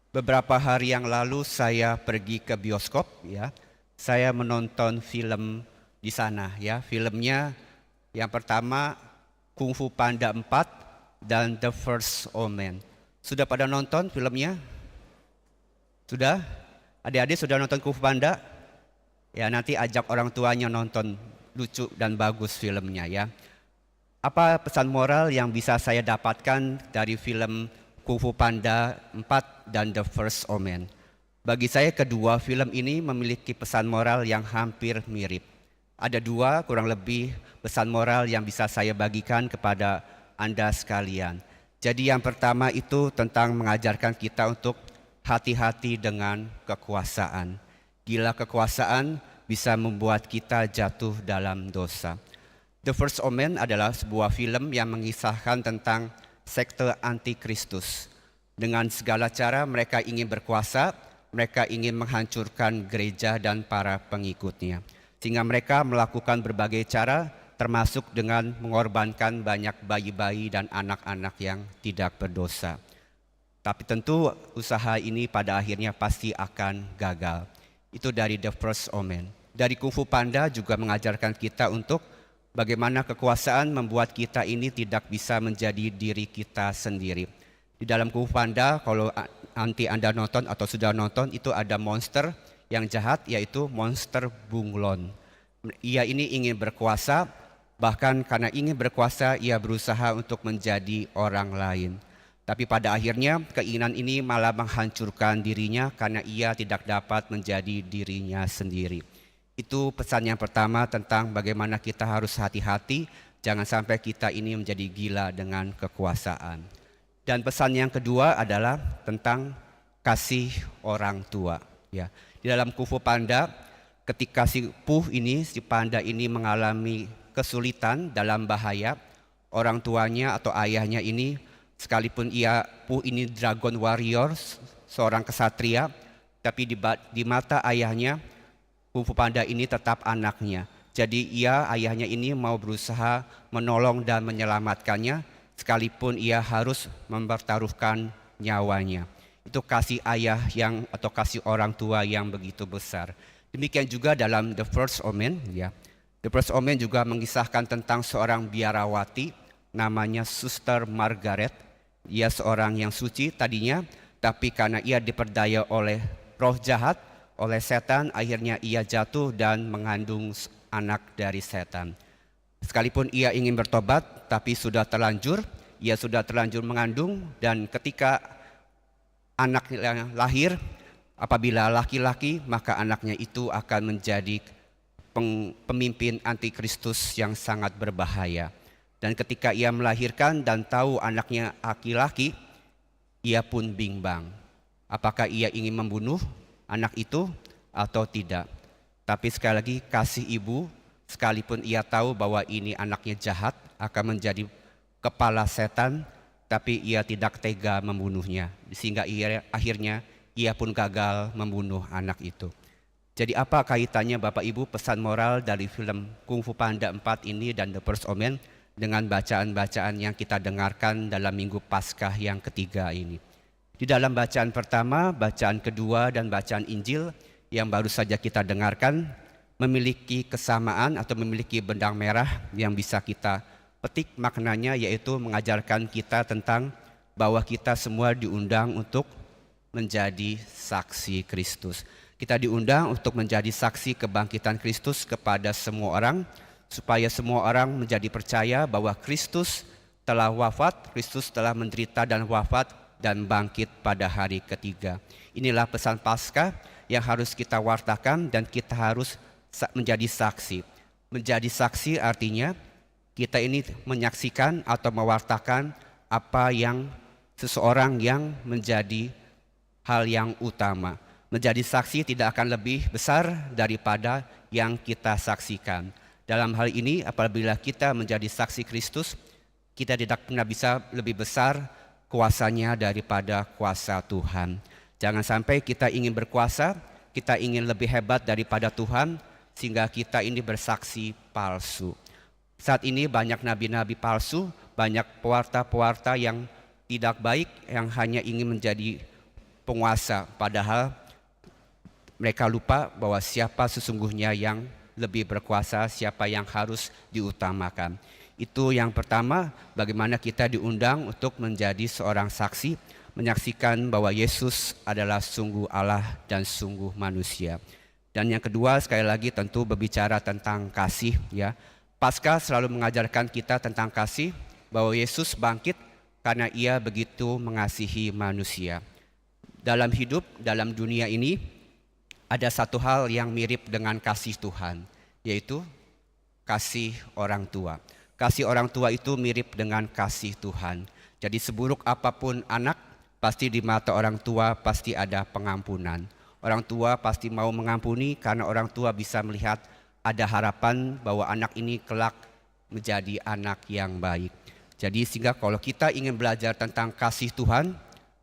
Beberapa hari yang lalu saya pergi ke bioskop ya. Saya menonton film di sana ya. Filmnya yang pertama Kung Fu Panda 4 dan The First Omen. Sudah pada nonton filmnya? Sudah? Adik-adik sudah nonton Kung Fu Panda? Ya, nanti ajak orang tuanya nonton, lucu dan bagus filmnya ya. Apa pesan moral yang bisa saya dapatkan dari film Kung Fu Panda 4 dan The First Omen? Bagi saya kedua film ini memiliki pesan moral yang hampir mirip. Ada dua kurang lebih pesan moral yang bisa saya bagikan kepada Anda sekalian. Jadi yang pertama itu tentang mengajarkan kita untuk hati-hati dengan kekuasaan. Gila kekuasaan bisa membuat kita jatuh dalam dosa. The First Omen adalah sebuah film yang mengisahkan tentang sekte antikristus. Dengan segala cara mereka ingin berkuasa, mereka ingin menghancurkan gereja dan para pengikutnya. Sehingga mereka melakukan berbagai cara termasuk dengan mengorbankan banyak bayi-bayi dan anak-anak yang tidak berdosa. Tapi tentu usaha ini pada akhirnya pasti akan gagal. Itu dari The First Omen. Dari Kung Fu Panda juga mengajarkan kita untuk bagaimana kekuasaan membuat kita ini tidak bisa menjadi diri kita sendiri. Di dalam Kung Fu Panda, kalau nanti Anda nonton atau sudah nonton, itu ada monster yang jahat, yaitu monster bunglon. Ia ini ingin berkuasa, bahkan karena ingin berkuasa, ia berusaha untuk menjadi orang lain. Tapi pada akhirnya keinginan ini malah menghancurkan dirinya karena ia tidak dapat menjadi dirinya sendiri. Itu pesan yang pertama tentang bagaimana kita harus hati-hati, jangan sampai kita ini menjadi gila dengan kekuasaan. Dan pesan yang kedua adalah tentang kasih orang tua. Ya, di dalam Kung Fu Panda, ketika si panda ini mengalami kesulitan dalam bahaya, orang tuanya atau ayahnya ini, sekalipun ini Dragon Warrior, seorang kesatria, tapi di mata ayahnya, Kung Fu Panda ini tetap anaknya. Jadi ayahnya ini mau berusaha menolong dan menyelamatkannya, sekalipun ia harus mempertaruhkan nyawanya. Itu kasih ayah atau kasih orang tua yang begitu besar. Demikian juga dalam The First Omen ya. The First Omen juga mengisahkan tentang seorang biarawati namanya Suster Margaret. Ia seorang yang suci tadinya, tapi karena ia diperdaya oleh roh jahat, oleh setan, akhirnya ia jatuh dan mengandung anak dari setan. Sekalipun ia ingin bertobat, tapi sudah terlanjur, ia sudah terlanjur mengandung, dan ketika anak lahir, apabila laki-laki, maka anaknya itu akan menjadi pemimpin antikristus yang sangat berbahaya. Dan ketika ia melahirkan dan tahu anaknya laki-laki, ia pun bimbang. Apakah ia ingin membunuh anak itu atau tidak? Tapi sekali lagi kasih ibu, sekalipun ia tahu bahwa ini anaknya jahat, akan menjadi kepala setan, tapi ia tidak tega membunuhnya. Sehingga akhirnya ia pun gagal membunuh anak itu. Jadi apa kaitannya Bapak Ibu pesan moral dari film Kung Fu Panda 4 ini dan The First Omen dengan bacaan-bacaan yang kita dengarkan dalam Minggu Paskah yang ketiga ini? Di dalam bacaan pertama, bacaan kedua, dan bacaan Injil yang baru saja kita dengarkan memiliki kesamaan atau memiliki benang merah yang bisa kita petik maknanya, yaitu mengajarkan kita tentang bahwa kita semua diundang untuk menjadi saksi Kristus. Kita diundang untuk menjadi saksi kebangkitan Kristus kepada semua orang, supaya semua orang menjadi percaya bahwa Kristus telah wafat, Kristus telah menderita dan wafat dan bangkit pada hari ketiga. Inilah pesan Paskah yang harus kita wartakan dan kita harus menjadi saksi. Menjadi saksi artinya kita ini menyaksikan atau mewartakan apa yang seseorang yang menjadi hal yang utama. Menjadi saksi tidak akan lebih besar daripada yang kita saksikan. Dalam hal ini apabila kita menjadi saksi Kristus, kita tidak pernah bisa lebih besar kuasanya daripada kuasa Tuhan. Jangan sampai kita ingin berkuasa, kita ingin lebih hebat daripada Tuhan, sehingga kita ini bersaksi palsu. Saat ini banyak nabi-nabi palsu, banyak pewarta-pewarta yang tidak baik, yang hanya ingin menjadi penguasa, padahal mereka lupa bahwa siapa sesungguhnya yang lebih berkuasa, siapa yang harus diutamakan. Itu yang pertama, bagaimana kita diundang untuk menjadi seorang saksi, menyaksikan bahwa Yesus adalah sungguh Allah dan sungguh manusia. Dan yang kedua, sekali lagi tentu berbicara tentang kasih, ya. Paskah selalu mengajarkan kita tentang kasih, bahwa Yesus bangkit karena Ia begitu mengasihi manusia. Dalam hidup, dalam dunia ini, ada satu hal yang mirip dengan kasih Tuhan, yaitu kasih orang tua. Kasih orang tua itu mirip dengan kasih Tuhan. Jadi seburuk apapun anak, pasti di mata orang tua pasti ada pengampunan. Orang tua pasti mau mengampuni karena orang tua bisa melihat ada harapan bahwa anak ini kelak menjadi anak yang baik. Jadi sehingga kalau kita ingin belajar tentang kasih Tuhan,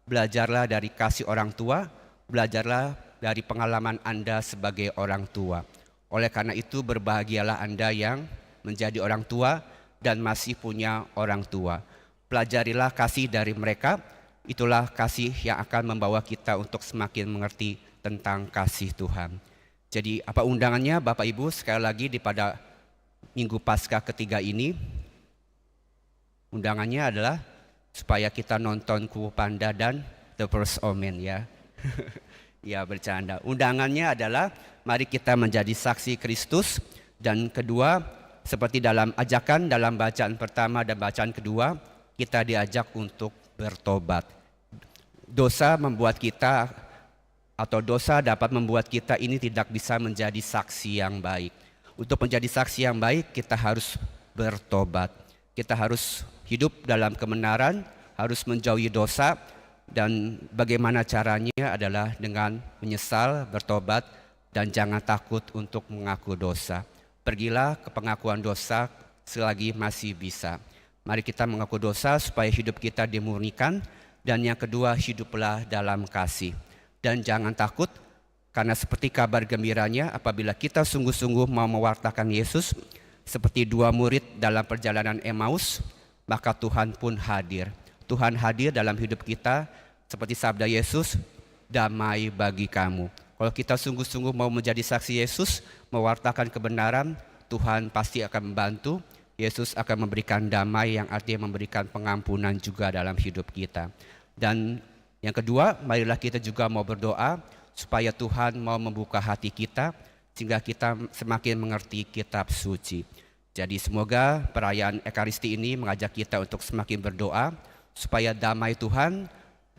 belajarlah dari kasih orang tua, belajarlah dari pengalaman Anda sebagai orang tua. Oleh karena itu berbahagialah Anda yang menjadi orang tua dan masih punya orang tua. Pelajarilah kasih dari mereka, itulah kasih yang akan membawa kita untuk semakin mengerti tentang kasih Tuhan. Jadi apa undangannya Bapak Ibu sekali lagi pada Minggu Paskah ketiga ini? Undangannya adalah supaya kita nonton Kung Fu Panda dan The First Omen, ya. Ya, bercanda. Undangannya adalah mari kita menjadi saksi Kristus. Dan kedua, seperti dalam ajakan dalam bacaan pertama dan bacaan kedua, kita diajak untuk bertobat. Dosa membuat kita, atau dosa dapat membuat kita ini tidak bisa menjadi saksi yang baik. Untuk menjadi saksi yang baik, kita harus bertobat. Kita harus hidup dalam kebenaran, harus menjauhi dosa. Dan bagaimana caranya adalah dengan menyesal, bertobat, dan jangan takut untuk mengaku dosa. Pergilah ke pengakuan dosa selagi masih bisa. Mari kita mengaku dosa supaya hidup kita dimurnikan. Dan yang kedua, hiduplah dalam kasih. Dan jangan takut, karena seperti kabar gembiranya apabila kita sungguh-sungguh mau mewartakan Yesus, seperti dua murid dalam perjalanan Emmaus, maka Tuhan pun hadir. Tuhan hadir dalam hidup kita seperti sabda Yesus, damai bagi kamu. Kalau kita sungguh-sungguh mau menjadi saksi Yesus, mewartakan kebenaran, Tuhan pasti akan membantu. Yesus akan memberikan damai yang artinya memberikan pengampunan juga dalam hidup kita. Dan yang kedua, marilah kita juga mau berdoa supaya Tuhan mau membuka hati kita sehingga kita semakin mengerti kitab suci. Jadi semoga perayaan Ekaristi ini mengajak kita untuk semakin berdoa supaya damai Tuhan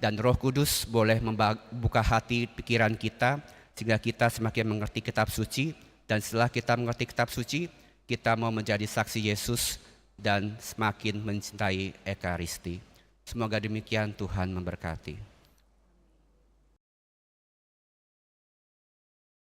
dan Roh Kudus boleh membuka hati pikiran kita sehingga kita semakin mengerti kitab suci, dan setelah kita mengerti kitab suci, kita mau menjadi saksi Yesus dan semakin mencintai Ekaristi. Semoga demikian, Tuhan memberkati.